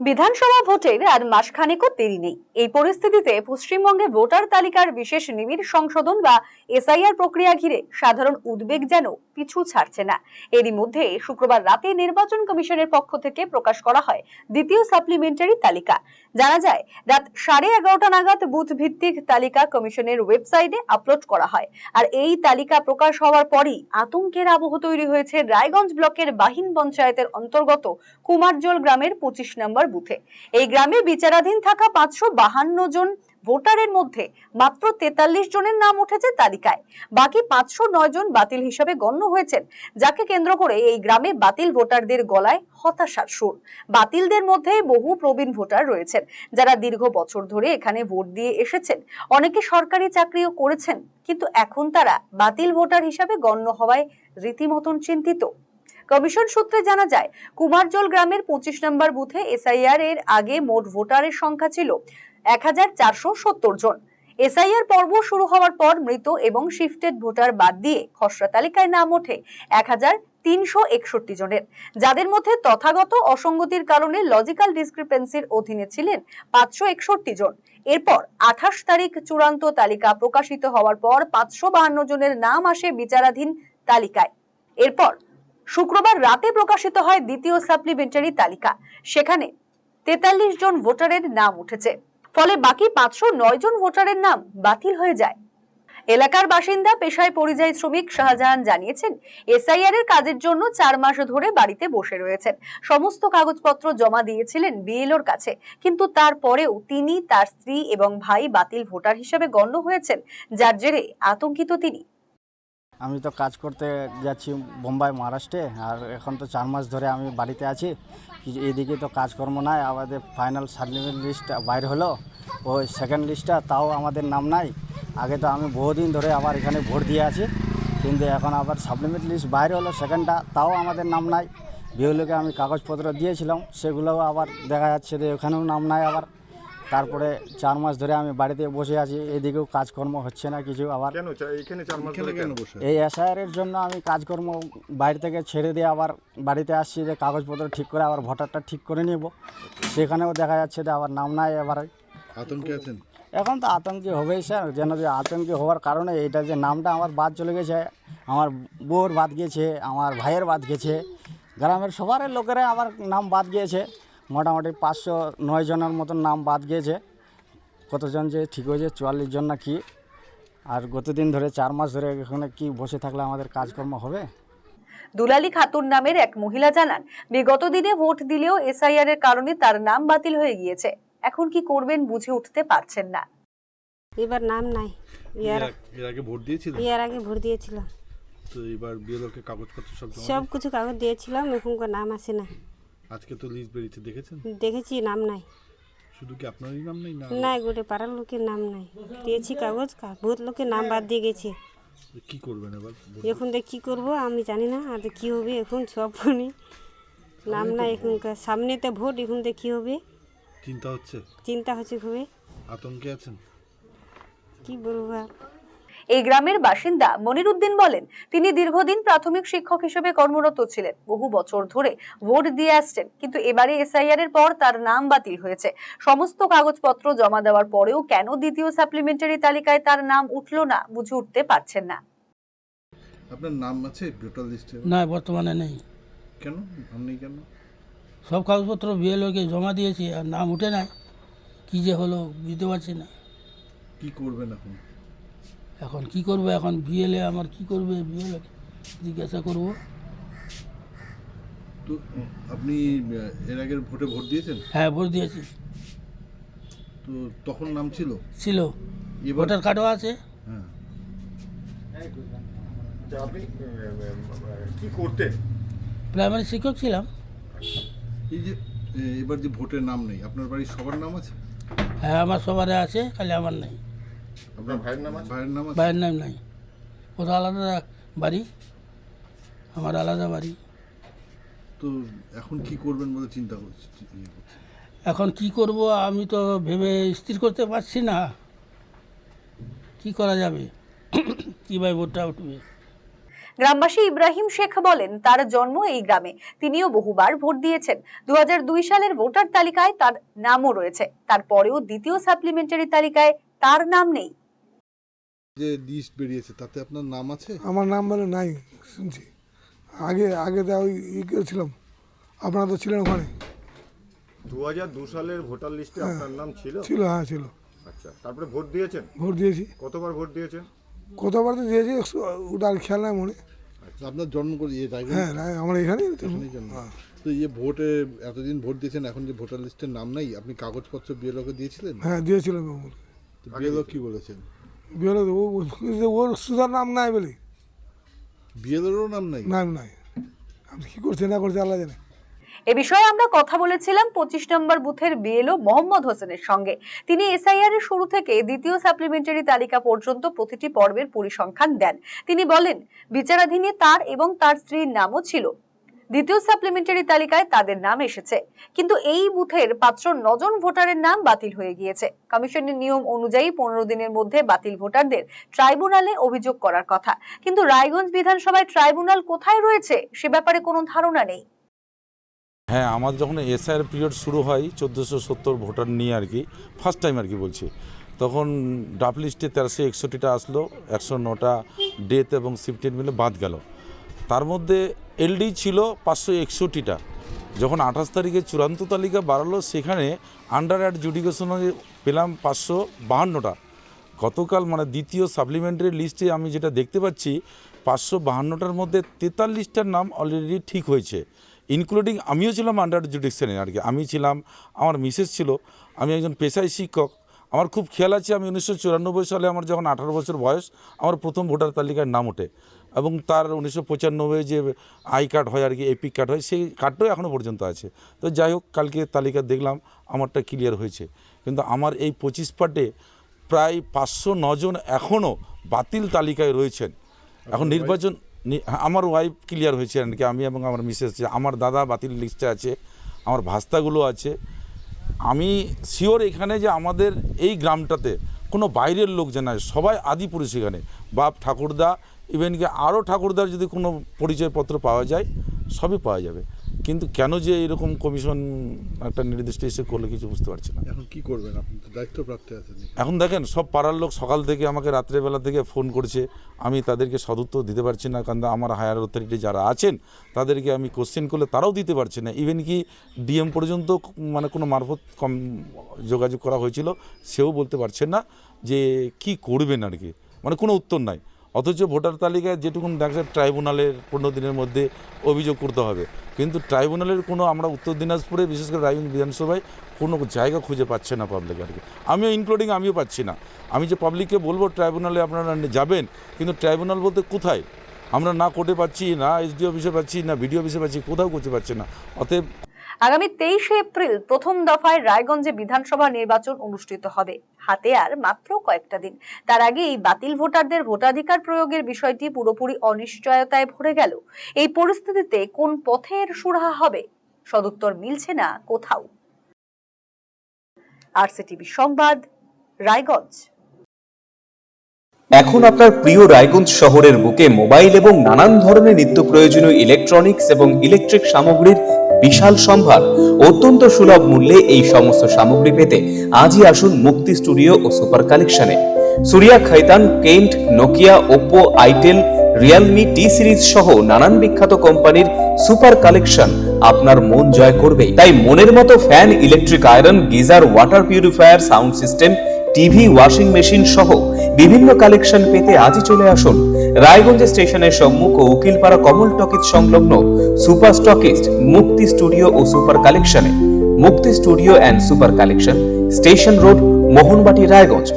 বিধানসভা ভোটের আর মাসখানেকও দেরি নেই। এই পরিস্থিতিতে পশ্চিমবঙ্গে ভোটার তালিকার বিশেষ নিবিড় সংশোধন বা এসআইআর প্রক্রিয়া ঘিরে সাধারণ উদ্বেগ যেন পিছু ছাড়ছে না। এরই মধ্যে শুক্রবার রাতে নির্বাচন কমিশনের পক্ষ থেকে প্রকাশ করা হয় দ্বিতীয় সাপ্লিমেন্টারি তালিকা। জানা যায়, রাত 11:30 নাগাদ বুথ ভিত্তিক তালিকা কমিশনের ওয়েবসাইটে আপলোড করা হয়। আর এই তালিকা প্রকাশ হওয়ার পরই আতঙ্কের আবহ তৈরি হয়েছে রায়গঞ্জ ব্লকের বাহিন পঞ্চায়েতের অন্তর্গত কুমারজোল গ্রামের 25 নম্বর বুথে। এই গ্রামে বিচারাধীন থাকা 552 জন ভোটারের মধ্যে মাত্র 43 জনের নাম উঠেছে তালিকায়। বাকি 509 জন বাতিল হিসাবে গণ্য হয়েছেন, যাকে কেন্দ্র করে এই গ্রামে বাতিল ভোটারদের গলায় হতাশার সুর। বাতিলদের মধ্যে বহু প্রবীণ ভোটার রয়েছেন, যারা দীর্ঘ বছর ধরে এখানে ভোট দিয়ে এসেছেন। অনেকে সরকারি চাকরিও করেছেন, কিন্তু এখন তারা বাতিল ভোটার হিসাবে গণ্য হওয়ায় রীতিমতন চিন্তিত। কমিশন সূত্রে জানা যায়, কুমারজোল গ্রামের 25 নম্বর বুথে এসআইআর এর আগে মোট ভোটারের সংখ্যা ছিল 1470 জন। এসআইআর পর্ব শুরু হওয়ার পর মৃত এবং শিফটেড ভোটার বাদ দিয়ে খসড়া তালিকায় নাম ওঠে 1361 জনের, যাদের মধ্যে তথাগত অসঙ্গতির কারণে লজিক্যাল ডিসক্রিপেন্সির অধীনে ছিলেন 561 জন। এরপর 28 তারিখ চূড়ান্ত তালিকা প্রকাশিত হওয়ার পর 552 জনের নাম আসে বিচারাধীন তালিকায়। এরপর শুক্রবার রাতে প্রকাশিত হয় দ্বিতীয় সাপ্লিমেন্টারি তালিকা। সেখানে 43 জন ভোটারের নাম উঠেছে, ফলে বাকি 509 জন ভোটারের নাম বাতিল হয়ে যায়। এলাকার বাসিন্দা পেশায় পরিযায়ী শ্রমিক শাহজাহান জানিয়েছেন, এসআইআর এর কাজের জন্য 4 মাস ধরে বাড়িতে বসে রয়েছেন। সমস্ত কাগজপত্র জমা দিয়েছিলেন বিএলওর কাছে, কিন্তু তারপরেও তিনি, তার স্ত্রী এবং ভাই বাতিল ভোটার হিসেবে গণ্য হয়েছেন, যার জেরে আতঙ্কিত তিনি। আমি তো কাজ করতে যাচ্ছি বোম্বাই, মহারাষ্ট্রে, আর এখন তো 4 মাস ধরে আমি বাড়িতে আছি। এদিকে তো কাজকর্ম নাই। আমাদের ফাইনাল সাপ্লিমেন্ট লিস্ট বাইর হলো, ওই সেকেন্ড লিস্টটা, তাও আমাদের নাম নাই। আগে তো আমি বহুদিন ধরে আবার এখানে ভোট দিয়ে আছি, কিন্তু এখন আবার সাপ্লিমেন্ট লিস্ট বাইরে হলো সেকেন্ডটা, তাও আমাদের নাম নাই। বিএলওকে আমি কাগজপত্র দিয়েছিলাম, সেগুলোও আবার দেখা যাচ্ছে যে ওখানেও নাম নাই আবার। তারপরে 4 মাস ধরে আমি বাড়িতে বসে আছি, এদিকেও কাজকর্ম হচ্ছে না কিছু। আবার এই এসআইআর এর জন্য আমি কাজকর্ম বাইরে থেকে ছেড়ে দিয়ে আবার বাড়িতে আসছি, যে কাগজপত্র ঠিক করে আবার ভোটারটা ঠিক করে নেব। সেখানেও দেখা যাচ্ছে যে আবার নাম নাই। এবারে আতঙ্কে আছেন? এখন তো আতঙ্কি হবেই স্যার, যেন যে আতঙ্কি হওয়ার কারণে এটা যে নামটা আমার বাদ চলে গেছে, আমার বউর বাদ গিয়েছে, আমার ভাইয়ের বাদ গেছে, গ্রামের সবার লোকেরা আমার নাম বাদ গিয়েছে। মোটামুটি 509 জনের মতন নাম বাদ গিয়েছে। কতজন যে ঠিক হয়েছে 44 জন না কি। আর গতদিন ধরে 4 মাস ধরে এখানে কি বসে থাকলে আমাদের কাজকর্ম হবে? দুলালী খাতুন নামের এক মহিলা জানান, বিগত দিনে ভোট দিলেও এসআইআর এর কারণে তার নাম বাতিল হয়ে গিয়েছে। এখন কি করবেন বুঝে উঠতে পারছেন না। এবার নাম নাই। এর আগে ভোট দিয়েছিলেন? এর আগে ভোট দিয়েছিলাম, তো এবার বিএলওকে কাগজপত্র সব কিছু কাগজ দিয়েছিলাম, এখনকার নাম আসে না। আজকে তো লিস্ট বেরিয়েছে, দেখেছেন? দেখেছি, নাম নাই। শুধু কি আপনারই নাম নেই? না, নাই, গোটে পাড়ার লোকের নাম নাই। দিয়েছি কাগজ, বহুত লোকের নাম বাদ দিয়ে গেছে। কি করবেন এবার? এখন দেখ কি করব আমি জানি না, আর কি হবে এখন সব শুনি নাম নাই। এখনকার সামনেতে ভোট, এখন দেখ কি হবে। চিন্তা হচ্ছে? চিন্তা হচ্ছে খুবই। আতঙ্কে আছেন? কি বলবো আর। এই গ্রামের বাসিন্দা মনিরুদ্দিন বলেন, তিনি দীর্ঘদিন প্রাথমিক শিক্ষক হিসেবে কর্মরত ছিলেন, বহু বছর ধরে ভোট দিয়ে আসছেন, কিন্তু এবারে এসআইআর এর পর তার নাম বাতিল হয়েছে। সমস্ত কাগজপত্র জমা দেওয়ার পরেও কেন দ্বিতীয় সাপ্লিমেন্টারি তালিকায় তার নাম উঠলো না বুঝে উঠতে পারছেন না। আপনার নাম আছে ভোটার লিস্টে? না, বর্তমানে নেই। কেন নাম নেই? কেন? সব কাগজপত্র বিএলওকে জমা দিয়েছি, আর নাম উঠে নাই। কী যে হলো বুঝতে পারছি না। কি করবেন এখন? এখন কি করবো? এখন বিএলএ আমার কি করবে, বিএলওকে জিজ্ঞাসা করব। তো আপনি এর আগের ভোটে ভোট দিয়েছেন? হ্যাঁ, ভোট দিয়েছি। তো তখন নাম ছিল? ছিল, ভোটার কার্ডও আছে। হ্যাঁ। আপনি কি করতেন? প্রাইমারি শিক্ষক ছিলাম। এই যে এবার যে ভোটের নাম নেই, আপনার বাড়ির সবার নাম আছে? হ্যাঁ, আমার সবারে আছে, খালি আমার নেই। আপনার ভাইয়ের নাম আছে? ভাইয়ের নাম আছে? ভাইয়ের নাম নাই। ওটা আলাদা বাড়ি, আমার আলাদা বাড়ি। তো এখন কি করবেন বলে চিন্তা করছি? এখন কি করব আমি তো ভেবে স্থির করতে পারছি না। কি করা যাবে, কীভাবে ভোটটা উঠবে। গ্রামবাসী ইব্রাহিম শেখ বলেন, তার জন্ম এই গ্রামে, তিনিও বহুবার ভোট দিয়েছেন। 2002 সালের ভোটার তালিকায় তার নামও রয়েছে, তারপরেও দ্বিতীয় সাপ্লিমেন্টারি তালিকায় তার নাম নেই। যে লিস্ট বেরিয়েছে তাতে আপনার নাম আছে? আমার নাম বলে নাই, শুনছি আগে আগে তো ওই ছিলাম, আপনারা তো ছিলেন ওখানে। 2002 সালের ভোটার লিস্টে আপনার নাম ছিল? ছিল, হ্যাঁ ছিল। আচ্ছা, তারপরে ভোট দিয়েছেন? ভোট দিয়েছি। কতবার ভোট দিয়েছেন? কতবার তো দিয়েছি, ওটা আর খেয়াল নাই মনে। আপনার জন্ম করে হ্যাঁ আমার এখানে। তো ভোটে এতদিন ভোট দিয়েছেন, এখন যে ভোটার লিস্টের নাম নাই, আপনি কাগজপত্র বিএলওকে দিয়েছিলেন? হ্যাঁ দিয়েছিলাম। বিএলও কি বলেছেন? বিএলও ওর সুধার নাম নাই বলে। বিএলওরও নাম নাই? নাম নাই, আপনি কি করছে না করছে আল্লাহ জানে। এ বিষয়ে আমরা কথা বলেছিলাম 25 নম্বর বুথের বিএলও মোহাম্মদ হোসেনের সঙ্গে। তিনি এসআইআর এর শুরু থেকে দ্বিতীয় সাপ্লিমেন্টারি তালিকা পর্যন্ত প্রতিটি পর্বের পরিসংখ্যান দেন। তিনি বলেন, বিচারাধীনে তার এবং তার স্ত্রীর নামও ছিল, দ্বিতীয় সাপ্লিমেন্টারি তালিকায় তাদের নাম এসেছে, কিন্তু এই বুথের 509 জন ভোটারের নাম বাতিল হয়ে গিয়েছে। কমিশনের নিয়ম অনুযায়ী 15 দিনের মধ্যে বাতিল ভোটারদের ট্রাইব্যুনালে অভিযোগ করার কথা, কিন্তু রায়গঞ্জ বিধানসভায় ট্রাইব্যুনাল কোথায় রয়েছে সে ব্যাপারে কোনো ধারণা নেই। হ্যাঁ, আমার যখন এসআইআর পিরিয়ড শুরু হয় 1470 ভোটার নিয়ে আর কি, ফার্স্ট টাইম আর কি বলছি, তখন ড্রাফট লিস্টে 1361টা আসলো, 109টা ডেথ এবং শিফটেড মিলে বাদ গেল। তার মধ্যে এলডি ছিল 561টা। যখন 28 তারিখে চূড়ান্ত তালিকা বাড়ালো, সেখানে আন্ডার অ্যাডজুডিকেশনে পেলাম 552টা। গতকাল মানে দ্বিতীয় সাপ্লিমেন্টারি লিস্টে আমি যেটা দেখতে পাচ্ছি, 552টার মধ্যে 43টার নাম অলরেডি ঠিক হয়েছে, ইনক্লুডিং আমিও ছিলাম আন্ডার জুডিকশনে আর কি। আমি ছিলাম, আমার মিসেস ছিল, আমি একজন পেশায় শিক্ষক। আমার খুব খেয়াল আছে, আমি 1994 সালে আমার যখন 18 বছর বয়স, আমার প্রথম ভোটার তালিকার নাম ওঠে, এবং তার 1995 যে আই কার্ড হয় আর কি, এপিক কার্ড হয়, সেই কার্ডটাও এখনও পর্যন্ত আছে। তো যাই হোক, কালকে তালিকা দেখলাম আমারটা ক্লিয়ার হয়েছে, কিন্তু আমার এই 25 পার্টে প্রায় 509 জন এখনও বাতিল তালিকায় রয়েছেন। এখন নির্বাচন, আমার ওয়াইফ ক্লিয়ার হয়েছে আর কি, আমি এবং আমার মিসেস, আমার দাদা বাতিল লিস্টে আছে, আমার ভাস্তাগুলো আছে। আমি শিওর এখানে যে আমাদের এই গ্রামটাতে কোনো বাইরের লোক যে নয়, সবাই আদিপুরুষ এখানে, বাপ ঠাকুরদা, ইভেন কি আরও ঠাকুরদার যদি কোনো পরিচয়পত্র পাওয়া যায়, সবই পাওয়া যাবে। কিন্তু কেন যে এরকম কমিশন একটা নির্দিষ্ট এসে করলে কিছু বুঝতে পারছি না। এখন কি করবেন? আপনি তো দায়িত্বপ্রাপ্ত আছেন। এখন দেখেন, সব পাড়ার লোক সকাল থেকে আমাকে রাত্রেবেলা থেকে ফোন করছে, আমি তাদেরকে সদুত্তর দিতে পারছি না, কারণ আমার হায়ার অথরিটি যারা আছেন তাদেরকে আমি কোশ্চেন করলে তারাও দিতে পারছে না। ইভেন কি ডিএম পর্যন্ত মানে কোনো মারফত যোগাযোগ করা হয়েছিল, সেও বলতে পারছেন না যে কি করবেন আর কি, মানে কোনো উত্তর নাই। অথচ ভোটার তালিকায় যেটুকুন দেখা ট্রাইব্যুনালের 15 দিনের মধ্যে অভিযোগ করতে হবে, কিন্তু ট্রাইব্যুনালের কোনো, আমরা উত্তর দিনাজপুরে বিশেষ করে রায়গঞ্জ বিধানসভায় কোনো জায়গা খুঁজে পাচ্ছে না পাবলিক আর কি, আমিও ইনক্লুডিং আমিও পাচ্ছি না। আমি যে পাবলিককে বলবো ট্রাইব্যুনালে আপনারা যাবেন, কিন্তু ট্রাইব্যুনাল বলতে কোথায়? আমরা না কোর্টে পাচ্ছি, না এসডি অফিসে পাচ্ছি, না বিডিও অফিসে পাচ্ছি, কোথাও করতে পারছি না। অতএব আগামী 23 এপ্রিল প্রথম দফায় রায়গঞ্জে বিধানসভা নির্বাচন অনুষ্ঠিত হবে, হাতে আর মাত্র কয়েকটা দিন। তার আগে এই বাতিল ভোটারদের ভোটাধিকার প্রয়োগের বিষয়টি পুরোপুরি অনিশ্চয়তায় ভরে গেল। এই পরিস্থিতিতে কোন পথের সুরাহা হবে, সদুত্তর মিলছে না কোথাও। আরসিটিভি সংবাদ, রায়গঞ্জ। এখন আপনার প্রিয় রায়গঞ্জ শহরের বুকে মোবাইল এবং নানান ধরনের নিত্য প্রয়োজনীয় ইলেকট্রনিক্স এবং ইলেকট্রিক সামগ্রীর বিশাল সম্ভার, অত্যন্ত সুলভ মূল্যে এই সমস্ত সামগ্রী পেতে আজই আসুন মুক্তি স্টুডিও ও সুপার কালেকশনে। Surya, Khaitan, Kent, Nokia, Oppo, itel, Realme, T Series সহ নানান বিখ্যাত কোম্পানির সুপার কালেকশন আপনার মন জয় করবে। তাই মনের মতো fan, electric iron, geyser, water purifier, sound system, TV, washing machine সহ বিভিন্ন কালেকশন পেতে আজই চলে আসুন রায়গঞ্জ স্টেশনের সম্মুখ ও উকিলপাড়া কমল টকিজ সংলগ্ন সুপার স্টকিস্ট মুক্তি স্টুডিও ও সুপার কালেকশনে। মুক্তি studio and super collection, station road, Mohanbati, Raiganj.